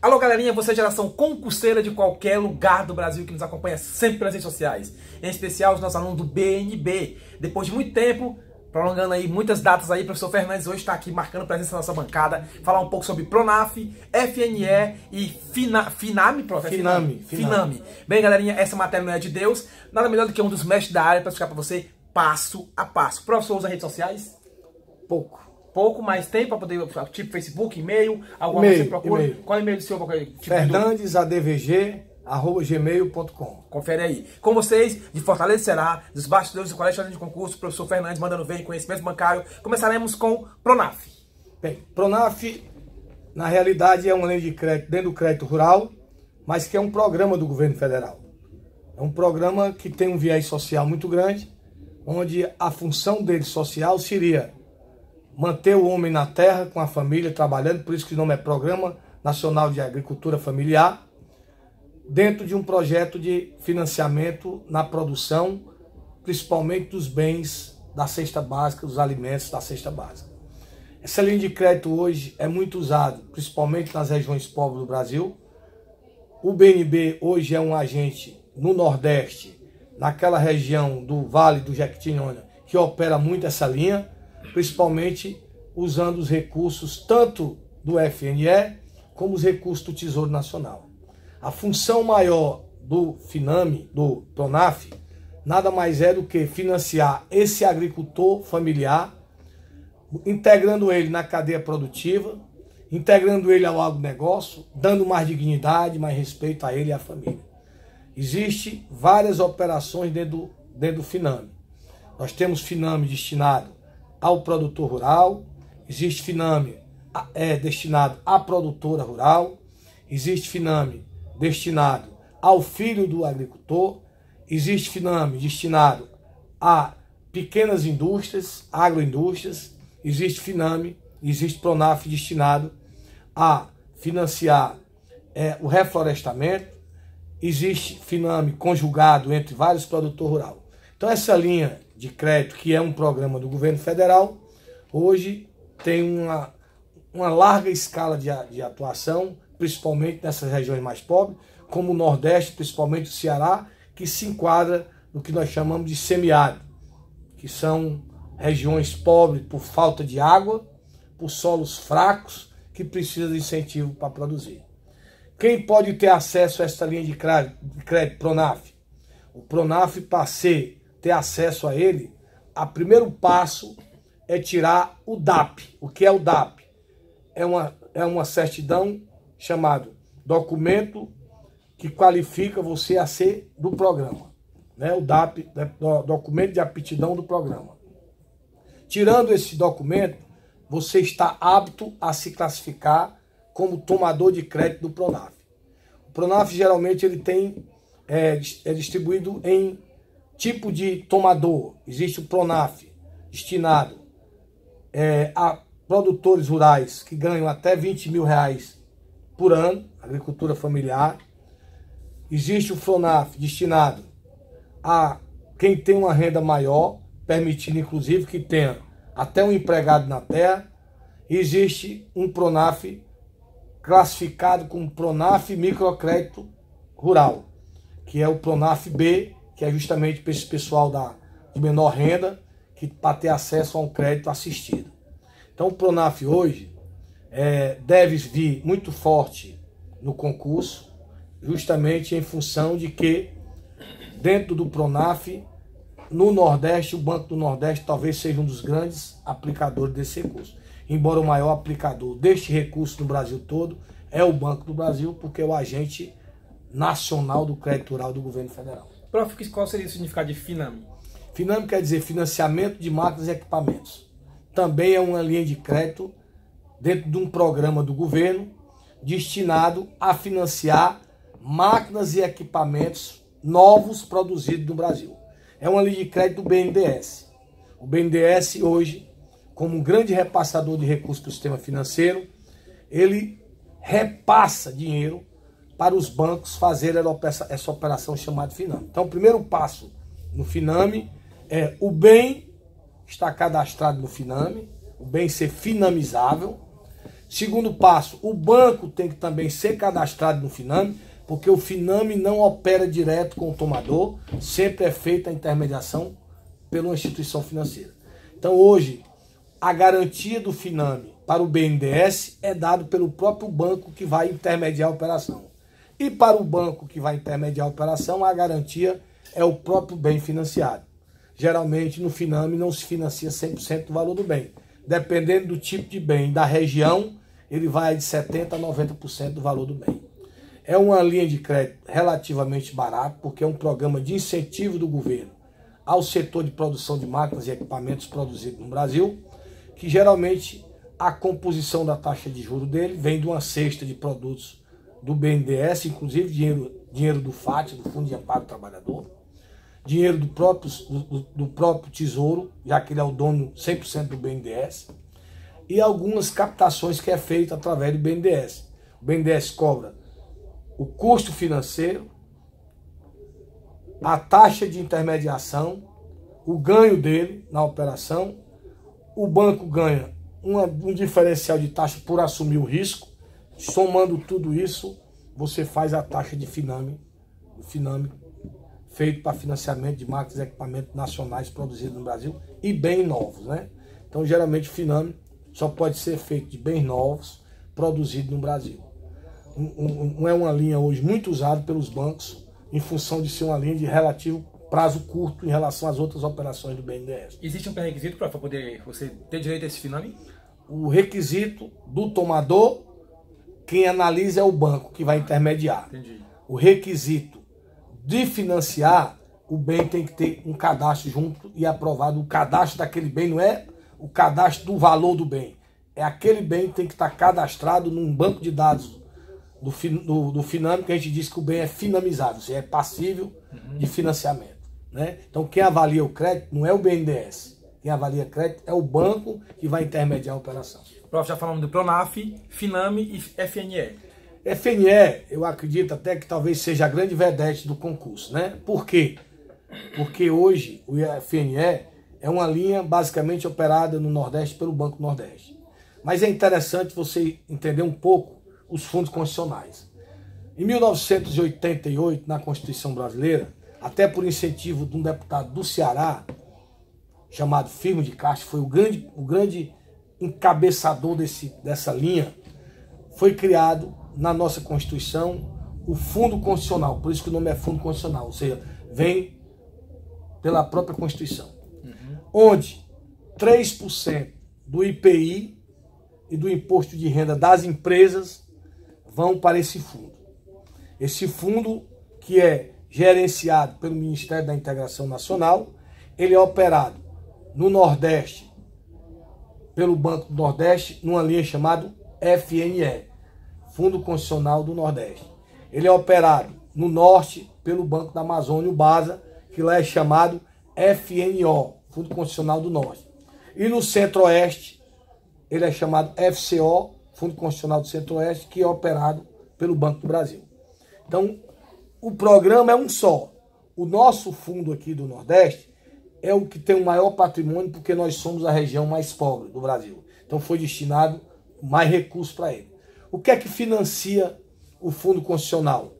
Alô, galerinha, você é geração concurseira de qualquer lugar do Brasil que nos acompanha sempre pelas redes sociais. Em especial os nossos alunos do BNB. Depois de muito tempo, prolongando aí muitas datas aí, o professor Fernandes hoje está aqui marcando presença na nossa bancada, falar um pouco sobre Pronaf, FNE e Finame, prof? Finame. Bem, galerinha, essa matéria não é de Deus, nada melhor do que um dos mestres da área para explicar para você passo a passo. O professor usa redes sociais? Pouco, mais tempo para poder, tipo Facebook, e-mail, alguma coisa que você procura? Qual é o e-mail do senhor? Tipo fernandesadvg@gmail.com. Confere aí. Com vocês, de Fortaleza, Ceará, dos bastidores do Colégio de Concurso, professor Fernandes mandando ver conhecimento bancário. Começaremos com Pronaf. Bem, Pronaf, na realidade, é uma lei de crédito dentro do crédito rural, mas que é um programa do governo federal. É um programa que tem um viés social muito grande, onde a função dele social seria manter o homem na terra, com a família, trabalhando, por isso que o nome é Programa Nacional de Agricultura Familiar, dentro de um projeto de financiamento na produção, principalmente dos bens da cesta básica, dos alimentos da cesta básica. Essa linha de crédito hoje é muito usada, principalmente nas regiões pobres do Brasil. O BNB hoje é um agente no Nordeste, naquela região do Vale do Jequitinhonha, que opera muito essa linha, principalmente usando os recursos tanto do FNE como os recursos do Tesouro Nacional. A função maior do Finame, do Pronaf, nada mais é do que financiar esse agricultor familiar, integrando ele na cadeia produtiva, integrando ele ao agronegócio, dando mais dignidade, mais respeito a ele e à família. Existem várias operações dentro do Finame. Nós temos Finame destinado ao produtor rural, existe Finame destinado à produtora rural, existe Finame destinado ao filho do agricultor, existe Finame destinado a pequenas indústrias, agroindústrias, existe Finame, existe Pronaf destinado a financiar o reflorestamento, existe Finame conjugado entre vários produtores rurais. Então essa linha de crédito, que é um programa do governo federal, hoje tem uma larga escala de atuação, principalmente nessas regiões mais pobres, como o Nordeste, principalmente o Ceará, que se enquadra no que nós chamamos de semiárido, que são regiões pobres por falta de água, por solos fracos, que precisam de incentivo para produzir. Quem pode ter acesso a essa linha de crédito Pronaf? O Pronaf, para ter acesso a ele, o primeiro passo é tirar o DAP. O que é o DAP? É uma certidão chamado documento que qualifica você a ser do programa. Né? O DAP é documento de aptidão do programa. Tirando esse documento, você está apto a se classificar como tomador de crédito do Pronaf. O Pronaf geralmente ele é distribuído em tipo de tomador. Existe o Pronaf destinado a produtores rurais que ganham até R$20 mil por ano, agricultura familiar. Existe o Pronaf destinado a quem tem uma renda maior, permitindo inclusive que tenha até um empregado na terra. Existe um Pronaf classificado como Pronaf Microcrédito Rural, que é o Pronaf B, que é justamente para esse pessoal de menor renda, que para ter acesso a um crédito assistido. Então o Pronaf hoje deve vir muito forte no concurso, justamente em função de que dentro do Pronaf, no Nordeste, o Banco do Nordeste talvez seja um dos grandes aplicadores desse recurso. Embora o maior aplicador deste recurso no Brasil todo é o Banco do Brasil, porque é o agente nacional do crédito rural do governo federal. Prof, qual seria o significado de Finame? Finame quer dizer financiamento de máquinas e equipamentos. Também é uma linha de crédito dentro de um programa do governo destinado a financiar máquinas e equipamentos novos produzidos no Brasil. É uma linha de crédito do BNDES. O BNDES hoje, como um grande repassador de recursos para o sistema financeiro, ele repassa dinheiro para os bancos fazerem essa operação chamada Finame. Então, o primeiro passo no Finame é o bem estar cadastrado no Finame, o bem ser finamizável. Segundo passo, o banco tem que também ser cadastrado no Finame, porque o Finame não opera direto com o tomador, sempre é feita a intermediação pela uma instituição financeira. Então hoje, a garantia do Finame para o BNDES é dado pelo próprio banco que vai intermediar a operação. E para o banco que vai intermediar a operação, a garantia é o próprio bem financiado. Geralmente no Finame não se financia 100% do valor do bem. Dependendo do tipo de bem da região, ele vai de 70% a 90% do valor do bem. É uma linha de crédito relativamente barata, porque é um programa de incentivo do governo ao setor de produção de máquinas e equipamentos produzidos no Brasil, que geralmente a composição da taxa de juros dele vem de uma cesta de produtos do BNDES, inclusive dinheiro do FAT, do Fundo de Amparo do Trabalhador, dinheiro do próprio Tesouro, já que ele é o dono 100% do BNDES, e algumas captações que é feita através do BNDES. O BNDES cobra o custo financeiro, a taxa de intermediação, o ganho dele na operação, o banco ganha um diferencial de taxa por assumir o risco. Somando tudo isso, você faz a taxa de Finame, o Finame feito para financiamento de máquinas e equipamentos nacionais produzidos no Brasil e bem novos, né? Então, geralmente, o Finame só pode ser feito de bens novos produzidos no Brasil. Não é uma linha hoje muito usada pelos bancos em função de ser uma linha de relativo prazo curto em relação às outras operações do BNDES. Existe um pré-requisito para poder você ter direito a esse Finame? O requisito do tomador, quem analisa é o banco que vai intermediar. Entendi. O requisito de financiar, o bem tem que ter um cadastro junto e aprovado. O cadastro daquele bem não é o cadastro do valor do bem. É aquele bem que tem que estar cadastrado num banco de dados do Finame, que a gente diz que o bem é finamizável, ou seja, é passível de financiamento, né? Então quem avalia o crédito não é o BNDES. Quem avalia crédito é o banco que vai intermediar a operação. Prof, já falamos do Pronaf, Finame e FNE. FNE, eu acredito até que talvez seja a grande vedete do concurso, né? Por quê? Porque hoje o FNE é uma linha basicamente operada no Nordeste pelo Banco Nordeste. Mas é interessante você entender um pouco os fundos constitucionais. Em 1988, na Constituição Brasileira, até por incentivo de um deputado do Ceará, chamado Firmo de Castro, foi o grande encabeçador dessa linha, foi criado na nossa Constituição o Fundo Constitucional, por isso que o nome é Fundo Constitucional, ou seja, vem pela própria Constituição, onde 3% do IPI e do imposto de renda das empresas vão para esse fundo. Esse fundo, que é gerenciado pelo Ministério da Integração Nacional, ele é operado no Nordeste pelo Banco do Nordeste, numa linha chamada FNE, Fundo Constitucional do Nordeste. Ele é operado no Norte pelo Banco da Amazônia, o BASA, que lá é chamado FNO, Fundo Constitucional do Norte. E no Centro-Oeste, ele é chamado FCO, Fundo Constitucional do Centro-Oeste, que é operado pelo Banco do Brasil. Então, o programa é um só. O nosso fundo aqui do Nordeste é o que tem o maior patrimônio, porque nós somos a região mais pobre do Brasil. Então foi destinado mais recursos para ele. O que é que financia o Fundo Constitucional?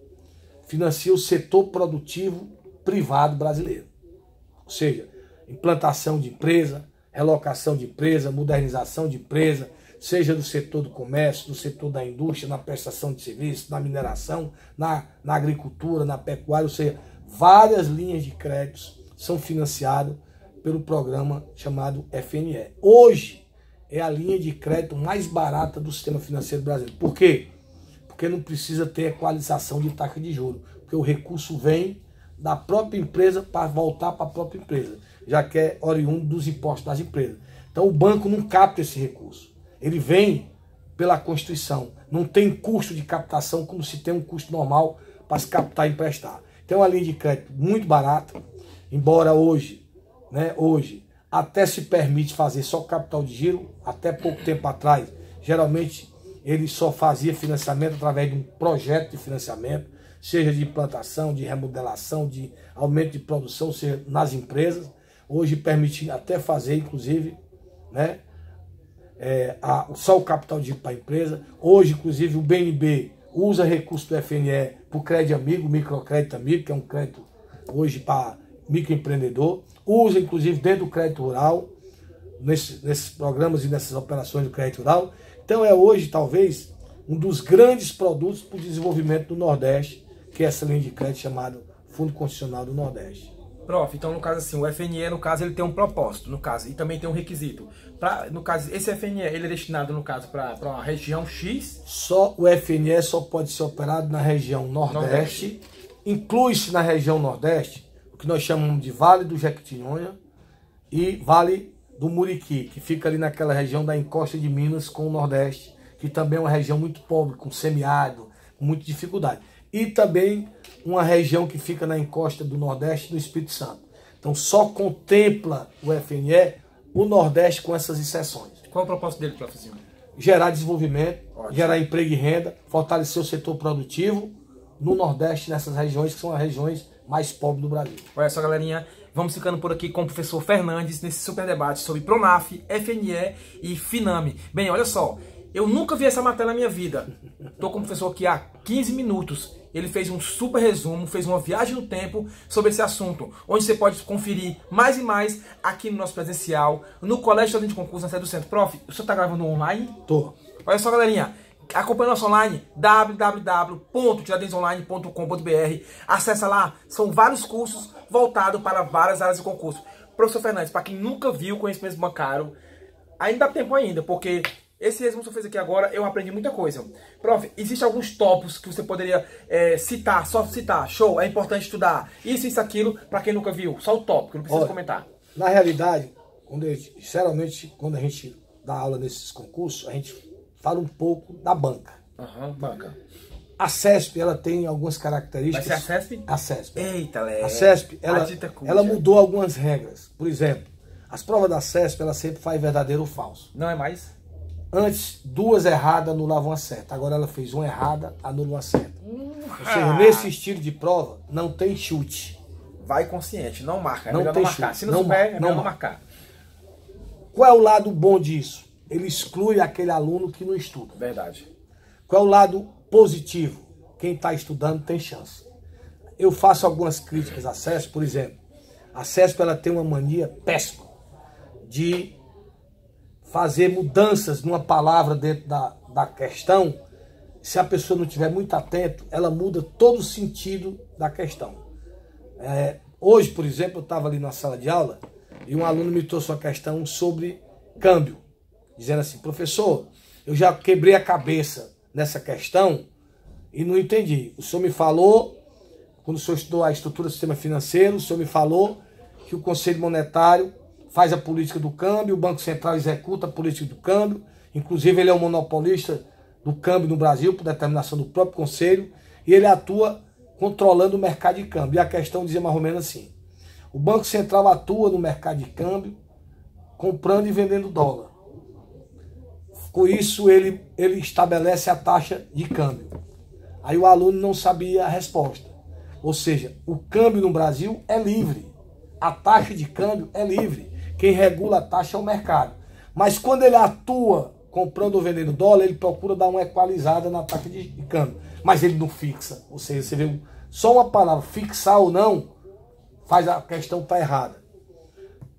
Financia o setor produtivo privado brasileiro. Ou seja, implantação de empresa, relocação de empresa, modernização de empresa, seja do setor do comércio, do setor da indústria, na prestação de serviços, na mineração, na agricultura, na pecuária, ou seja, várias linhas de créditos são financiadas pelo programa chamado FNE. Hoje é a linha de crédito mais barata do sistema financeiro brasileiro. Por quê? Porque não precisa ter equalização de taxa de juros, porque o recurso vem da própria empresa para voltar para a própria empresa, já que é oriundo dos impostos das empresas. Então o banco não capta esse recurso. Ele vem pela Constituição. Não tem custo de captação como se tem um custo normal para se captar e emprestar. Então é uma linha de crédito muito barata, embora hoje até se permite fazer só capital de giro. Até pouco tempo atrás, geralmente ele só fazia financiamento através de um projeto de financiamento, seja de implantação, de remodelação, de aumento de produção, seja nas empresas. Hoje permite até fazer, inclusive, né, só o capital de giro para a empresa. Hoje, inclusive, o BNB usa recurso do FNE para o crédito amigo, microcrédito amigo, que é um crédito hoje para microempreendedor. Usa, inclusive, dentro do crédito rural, nesses programas e nessas operações do crédito rural. Então é hoje, talvez, um dos grandes produtos para o desenvolvimento do Nordeste, que é essa linha de crédito chamada Fundo Constitucional do Nordeste. Prof, então no caso assim, o FNE, no caso, ele tem um propósito, no caso, e também tem um requisito. No caso, esse FNE, ele é destinado, no caso, para uma região X? Só o FNE só pode ser operado na região Nordeste. Inclui-se na região Nordeste o que nós chamamos de Vale do Jequitinhonha e Vale do Muriqui, que fica ali naquela região da encosta de Minas com o Nordeste, que também é uma região muito pobre, com semiárido, com muita dificuldade. E também uma região que fica na encosta do Nordeste do Espírito Santo. Então só contempla o FNE o Nordeste com essas exceções. Qual é o propósito dele, professor? Gerar desenvolvimento, ótimo, gerar emprego e renda, fortalecer o setor produtivo no Nordeste, nessas regiões que são as regiões mais pobres do Brasil. Olha só, galerinha, vamos ficando por aqui com o professor Fernandes nesse super debate sobre Pronaf, FNE e Finame. Bem, olha só, eu nunca vi essa matéria na minha vida. Estou com o professor aqui há 15 minutos. Ele fez um super resumo, fez uma viagem no tempo sobre esse assunto, onde você pode conferir mais e mais aqui no nosso presencial, no Colégio Estadual de Concurso, na sede do Centro. Prof, o senhor está gravando online? Tô. Olha só, galerinha, acompanha nosso online, www.tiradentesonline.com.br. Acessa lá, são vários cursos voltados para várias áreas de concurso. Professor Fernandes, para quem nunca viu conhecimento bancário, ainda dá tempo ainda, porque esse resumo que você fez aqui agora, eu aprendi muita coisa. Prof, existem alguns tópicos que você poderia citar, só citar, show, é importante estudar, isso, aquilo, para quem nunca viu, só o tópico, não precisa comentar. Na realidade, geralmente, quando a gente dá aula nesses concursos, a gente fala um pouco da banca. Banca. A CESP, ela tem algumas características. Vai ser a CESP? A CESP. Eita, Lé. A CESP, ela mudou algumas regras. Por exemplo, as provas da CESP, ela sempre faz verdadeiro ou falso. Não é mais? Antes, 2 erradas anulavam uma certa. Agora ela fez 1 errada, anula uma certa. Ou seja, nesse estilo de prova, não tem chute. Vai consciente, não marca. É não melhor tem não marcar. Chute. Se não souber, é melhor não marcar. Qual é o lado bom disso? Ele exclui aquele aluno que não estuda. Verdade. Qual é o lado positivo? Quem está estudando tem chance. Eu faço algumas críticas à CESP, por exemplo. A CESP, ela tem uma mania péssima de fazer mudanças numa palavra dentro da questão. Se a pessoa não estiver muito atento, ela muda todo o sentido da questão. Hoje, por exemplo, eu estava ali na sala de aula e um aluno me trouxe uma questão sobre câmbio, dizendo assim: professor, eu já quebrei a cabeça nessa questão e não entendi. O senhor me falou, quando o senhor estudou a estrutura do sistema financeiro, o senhor me falou que o Conselho Monetário faz a política do câmbio, o Banco Central executa a política do câmbio, inclusive ele é um monopolista do câmbio no Brasil, por determinação do próprio Conselho, e ele atua controlando o mercado de câmbio. E a questão dizia mais ou menos assim: o Banco Central atua no mercado de câmbio, comprando e vendendo dólar. Com isso, ele estabelece a taxa de câmbio. Aí o aluno não sabia a resposta. Ou seja, o câmbio no Brasil é livre. A taxa de câmbio é livre. Quem regula a taxa é o mercado. Mas quando ele atua comprando ou vendendo dólar, ele procura dar uma equalizada na taxa de câmbio. Mas ele não fixa. Ou seja, você vê só uma palavra, fixar ou não, faz a questão estar errada.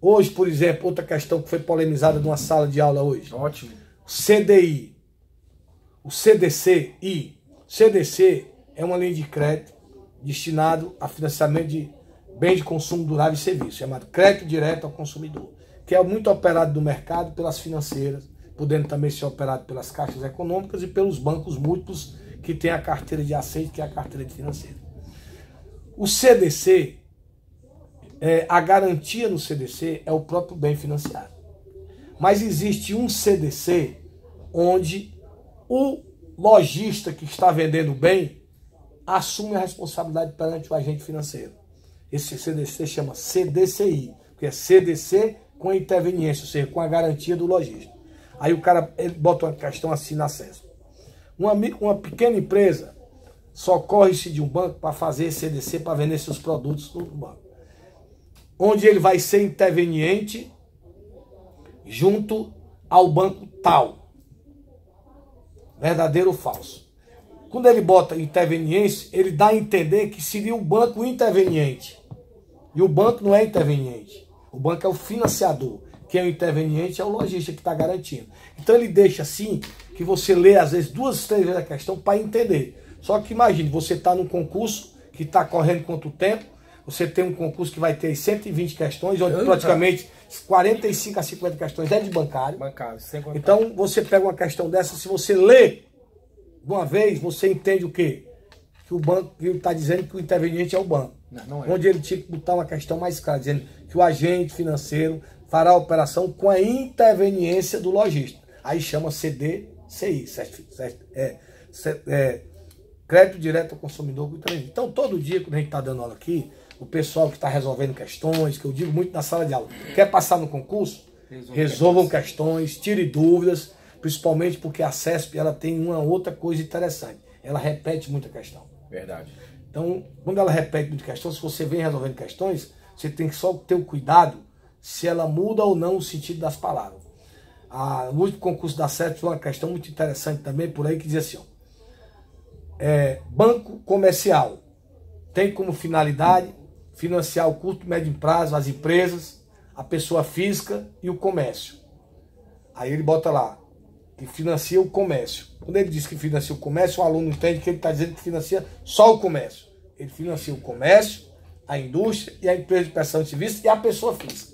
Hoje, por exemplo, outra questão que foi polemizada numa sala de aula hoje. Ótimo. CDI. O CDCI. CDC é uma linha de crédito destinado a financiamento de bens de consumo durável e serviços, chamado crédito direto ao consumidor, que é muito operado no mercado pelas financeiras, podendo também ser operado pelas caixas econômicas e pelos bancos múltiplos que tem a carteira de aceite, que é a carteira de financeiro. O CDC, a garantia no CDC é o próprio bem financiado. Mas existe um CDC onde o lojista que está vendendo o bem assume a responsabilidade perante o agente financeiro. Esse CDC chama CDCI, que é CDC com interveniência, ou seja, com a garantia do lojista. Aí o cara ele bota uma questão assim na CESP. Uma pequena empresa socorre-se de um banco para fazer CDC, para vender seus produtos no banco. Onde ele vai ser interveniente junto ao banco tal. Verdadeiro ou falso? Quando ele bota interveniente, ele dá a entender que seria o banco interveniente. E o banco não é interveniente. O banco é o financiador. Quem é o interveniente é o lojista que está garantindo. Então ele deixa assim, que você lê às vezes 2, 3 vezes a questão para entender. Só que imagine, você está num concurso que está correndo quanto tempo, você tem um concurso que vai ter 120 questões, onde praticamente 45 a 50 questões é de bancário. Então você pega uma questão dessa, se você lê de uma vez, você entende o quê? Que o banco está dizendo que o interveniente é o banco. Não é. Onde ele tinha que botar uma questão mais clara, dizendo que o agente financeiro fará a operação com a interveniência do lojista. Aí chama CDCI, Crédito Direto ao Consumidor. Então, todo dia, quando a gente está dando aula aqui, o pessoal que está resolvendo questões, que eu digo muito na sala de aula, quer passar no concurso? Resolvam questões, tire dúvidas, principalmente porque a CESP ela tem uma outra coisa interessante. Ela repete muita questão. Verdade. Então, quando ela repete muita questão, se você vem resolvendo questões, você tem que só ter o cuidado se ela muda ou não o sentido das palavras. No último concurso da CESP foi uma questão muito interessante também, por aí, que dizia assim, ó, banco comercial tem como finalidade financiar o curto e médio prazo as empresas, a pessoa física e o comércio. Aí ele bota lá, que financia o comércio. Quando ele diz que financia o comércio, o aluno entende que ele está dizendo que financia só o comércio. Ele financia o comércio, a indústria e a empresa de prestação de serviço e a pessoa física.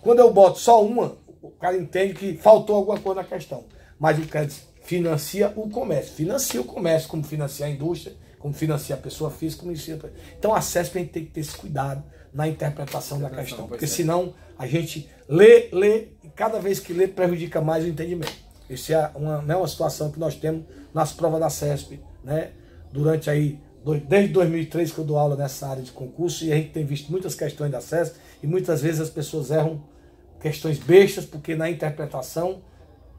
Quando eu boto só uma, o cara entende que faltou alguma coisa na questão. Mas o cara diz, financia o comércio. Financia o comércio, como financia a indústria, como financia a pessoa física. Como financia... Então a CESP a gente tem que ter esse cuidado na interpretação da questão. Porque senão a gente lê, e cada vez que lê prejudica mais o entendimento. Isso é uma situação que nós temos nas provas da CESP, né? Durante aí, desde 2003 que eu dou aula nessa área de concurso, e a gente tem visto muitas questões da CESP, e muitas vezes as pessoas erram questões bestas, porque na interpretação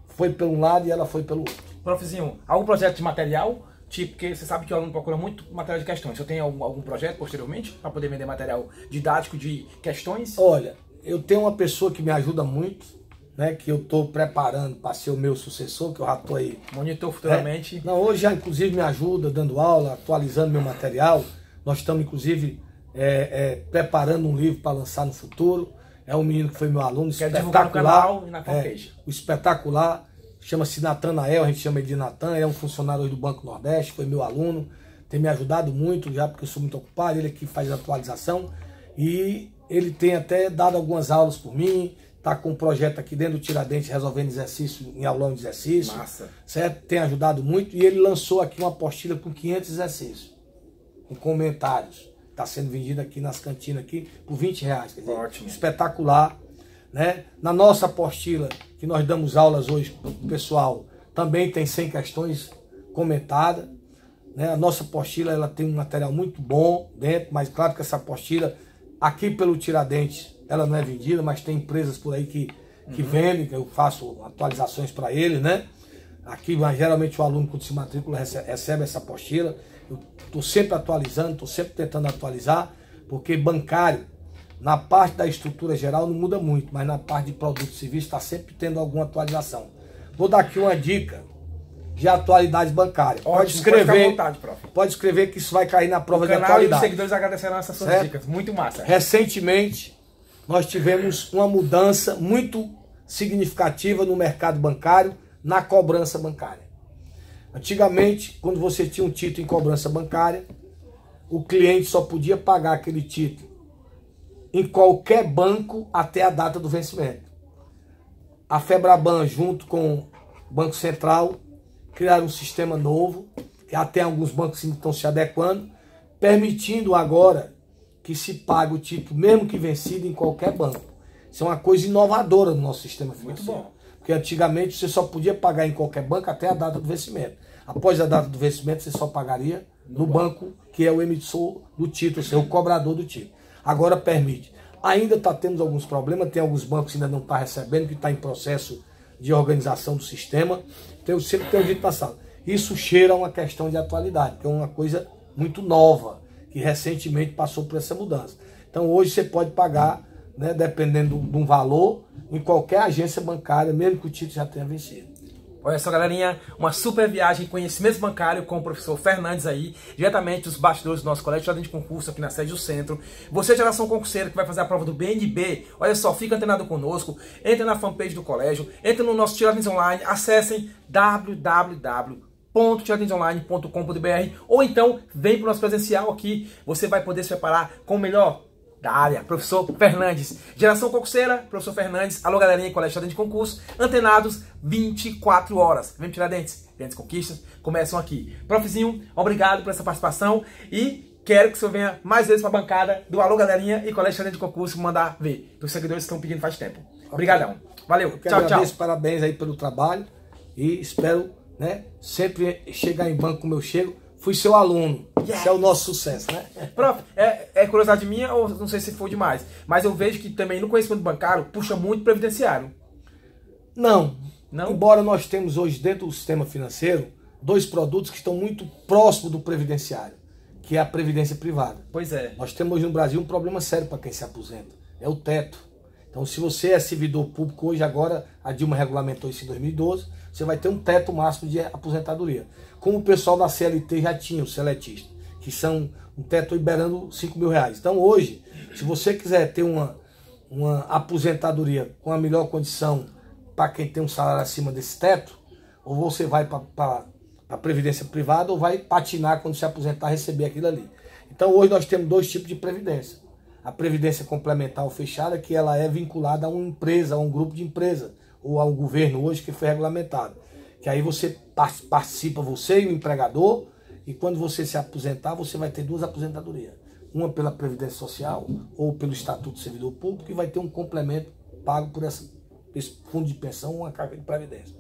foi por um lado e ela foi pelo outro. Profezinho, algum projeto de material? Tipo, porque você sabe que o aluno procura muito material de questões. Você tem algum projeto posteriormente para poder vender material didático de questões? Olha, eu tenho uma pessoa que me ajuda muito, né, que eu estou preparando para ser o meu sucessor, que eu já estou aí. Monitor futuramente. Não, hoje já inclusive me ajuda, dando aula, atualizando meu material. Nós estamos inclusive preparando um livro para lançar no futuro. É um menino que foi meu aluno, quer divulgar no canal e na fanpage. O espetacular, chama-se Natanael, a gente chama ele de Natan, é um funcionário hoje do Banco Nordeste, foi meu aluno, tem me ajudado muito já, porque eu sou muito ocupado, ele aqui faz a atualização, e ele tem até dado algumas aulas por mim, está com um projeto aqui dentro do Tiradentes, resolvendo exercício, em aulão de exercício. Massa. Certo? Tem ajudado muito, e ele lançou aqui uma apostila com 500 exercícios, com comentários. Está sendo vendido aqui nas cantinas aqui por R$20. Quer dizer, ótimo. Espetacular. Né? Na nossa apostila, que nós damos aulas hoje para o pessoal, também tem 100 questões comentadas. Né? A nossa apostila ela tem um material muito bom dentro, mas claro que essa apostila, aqui pelo Tiradentes, ela não é vendida, mas tem empresas por aí que vendem, que eu faço atualizações para eles, né? Aqui, geralmente, o aluno, quando se matricula, recebe essa apostila. Eu estou sempre atualizando, estou sempre tentando atualizar, porque bancário, na parte da estrutura geral, não muda muito, mas na parte de produto e serviço está sempre tendo alguma atualização. Vou dar aqui uma dica de atualidade bancária. Ótimo, pode escrever, à vontade, prof. Pode escrever que isso vai cair na prova de atualidade. atualidade. E os seguidores agradecerão essas suas dicas, muito massa. Recentemente, nós tivemos uma mudança muito significativa no mercado bancário, na cobrança bancária. Antigamente, quando você tinha um título em cobrança bancária, o cliente só podia pagar aquele título em qualquer banco até a data do vencimento. A Febraban, junto com o Banco Central, criaram um sistema novo, que até alguns bancos estão se adequando, permitindo agora que se pague o título, mesmo que vencido, em qualquer banco. Isso é uma coisa inovadora no nosso sistema financeiro. Muito bom. Porque antigamente você só podia pagar em qualquer banco até a data do vencimento. Após a data do vencimento, você só pagaria no banco que é o emissor do título, ou seja, o cobrador do título. Agora permite. Ainda temos alguns problemas, tem alguns bancos que ainda não estão recebendo, que está em processo de organização do sistema. Então eu sempre tenho dito na sala. Isso cheira a uma questão de atualidade, que é uma coisa muito nova, que recentemente passou por essa mudança. Então hoje você pode pagar né, dependendo de um valor, em qualquer agência bancária, mesmo que o título já tenha vencido. Olha só, galerinha, uma super viagem em conhecimento bancário com o professor Fernandes aí, diretamente dos bastidores do nosso colégio de concurso aqui na sede do centro. Você, geração concurseira, que vai fazer a prova do BNB, olha só, fica antenado conosco, entra na fanpage do colégio, entra no nosso Tiradentes Online, acessem www.tiradentesonline.com.br ou então vem para o nosso presencial aqui, você vai poder se preparar com o melhor da área, professor Fernandes. Geração concurseira, professor Fernandes. Alô, galerinha, colégio Tiradentes de concurso, antenados 24 horas. Vem Tiradentes, grandes conquistas começam aqui. Profzinho, obrigado por essa participação e quero que o senhor venha mais vezes para a bancada do Alô, galerinha e colégio Tiradentes de concurso mandar ver. Dos seguidores que estão pedindo faz tempo. Obrigadão. Valeu. Tchau, tchau. Parabéns aí pelo trabalho e espero, né, sempre chegar em banco como eu chego. Fui seu aluno. Yes. Esse é o nosso sucesso, né? Prof, é curiosidade minha ou não sei se foi demais, mas eu vejo que também no conhecimento bancário puxa muito previdenciário. Não. Embora nós temos hoje dentro do sistema financeiro 2 produtos que estão muito próximos do previdenciário, que é a previdência privada. Pois é. Nós temos hoje no Brasil um problema sério para quem se aposenta. É o teto. Então, se você é servidor público hoje, agora a Dilma regulamentou isso em 2012, você vai ter um teto máximo de aposentadoria. Como o pessoal da CLT já tinha, os seletistas, que são um teto liberando R$5.000. Então, hoje, se você quiser ter uma aposentadoria com a melhor condição para quem tem um salário acima desse teto, ou você vai para a previdência privada ou vai patinar quando se aposentar receber aquilo ali. Então, hoje nós temos 2 tipos de previdência. A previdência complementar ou fechada, que ela é vinculada a uma empresa, a um grupo de empresa, ou a um governo hoje que foi regulamentado. Que aí você participa, você e o empregador, e quando você se aposentar, você vai ter 2 aposentadorias. Uma pela Previdência Social, ou pelo Estatuto do Servidor Público, e vai ter um complemento pago por esse fundo de pensão, uma carga de previdência.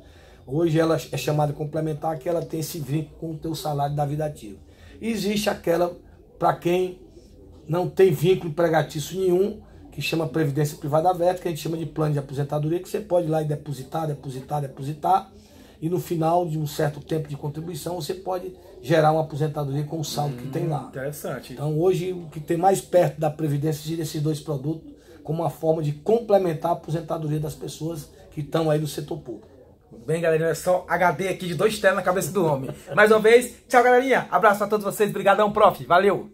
Hoje ela é chamada complementar, que ela tem esse vínculo com o teu salário da vida ativa. E existe aquela, para quem não tem vínculo empregatício nenhum, que chama Previdência Privada Aberta, que a gente chama de plano de aposentadoria, que você pode ir lá e depositar, e no final de um certo tempo de contribuição, você pode gerar uma aposentadoria com o saldo que tem lá. Interessante. Então hoje o que tem mais perto da Previdência seria esses 2 produtos, como uma forma de complementar a aposentadoria das pessoas que estão aí no setor público. Bem, galerinha, é só HD aqui de 2 telas na cabeça do homem. Mais uma vez, tchau, galerinha. Abraço para todos vocês. Obrigadão, prof. Valeu.